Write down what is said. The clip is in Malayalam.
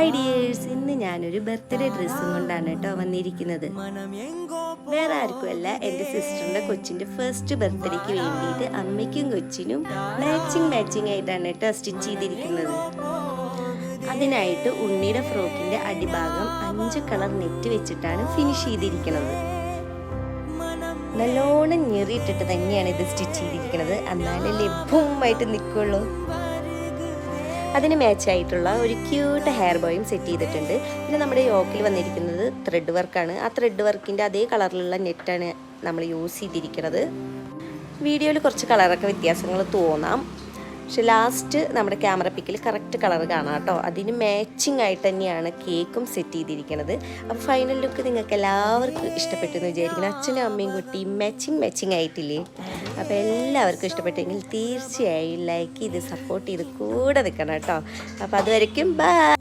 ഹായ് ഡിയേഴ്സ്, ഇന്ന് ഞാനൊരു ബർത്ത്ഡേ ഡ്രസ്സും കൊണ്ടാണ് കേട്ടോ വന്നിരിക്കുന്നത്. വേറെ ആർക്കുമല്ല, എൻ്റെ സിസ്റ്ററിൻ്റെ കൊച്ചിൻ്റെ ഫസ്റ്റ് ബർത്ത്ഡേക്ക് വേണ്ടിയിട്ട് അമ്മയ്ക്കും കൊച്ചിനും മാച്ചിങ് ആയിട്ടാണ് കേട്ടോ സ്റ്റിച്ച് ചെയ്തിരിക്കുന്നത്. അതിനായിട്ട് ഉണ്ണിയുടെ ഫ്രോക്കിൻ്റെ അടിഭാഗം 5 കളർ നെറ്റ് വെച്ചിട്ടാണ് ഫിനിഷ് ചെയ്തിരിക്കുന്നത്. നല്ലോണം ഞെറിയിട്ടിട്ട് തന്നെയാണ് ഇത് സ്റ്റിച്ച് ചെയ്തിരിക്കുന്നത്, എന്നാലേ ലഭ്യമായിട്ട് നിൽക്കുള്ളൂ. അതിന് മാച്ചായിട്ടുള്ള ഒരു ക്യൂട്ട് ഹെയർ ബോയും സെറ്റ് ചെയ്തിട്ടുണ്ട്. പിന്നെ നമ്മുടെ യോക്കിൽ വന്നിരിക്കുന്നത് ത്രെഡ് വർക്കാണ്. ആ ത്രെഡ് വർക്കിൻ്റെ അതേ കളറിലുള്ള നെറ്റാണ് നമ്മൾ യൂസ് ചെയ്തിരിക്കുന്നത്. വീഡിയോയിൽ കുറച്ച് കളറൊക്കെ വ്യത്യാസങ്ങൾ തോന്നാം, പക്ഷെ ലാസ്റ്റ് നമ്മുടെ ക്യാമറ പിക്കിൽ കറക്റ്റ് കളർ കാണാം കേട്ടോ. അതിന് മാച്ചിങ് ആയിട്ട് തന്നെയാണ് കേക്കും സെറ്റ് ചെയ്തിരിക്കുന്നത്. അപ്പോൾ ഫൈനൽ ലുക്ക് നിങ്ങൾക്ക് എല്ലാവർക്കും ഇഷ്ടപ്പെട്ടു എന്ന് വിചാരിക്കുന്നു. അച്ഛനും അമ്മയും കുട്ടിയും മാച്ചിങ് ആയിട്ടില്ലേ? അപ്പോൾ എല്ലാവർക്കും ഇഷ്ടപ്പെട്ടെങ്കിൽ തീർച്ചയായും ലൈക്ക് ചെയ്ത് സപ്പോർട്ട് ചെയ്ത് കൂടെ നിൽക്കണം കേട്ടോ. അപ്പോൾ അതുവരയ്ക്കും ബൈ.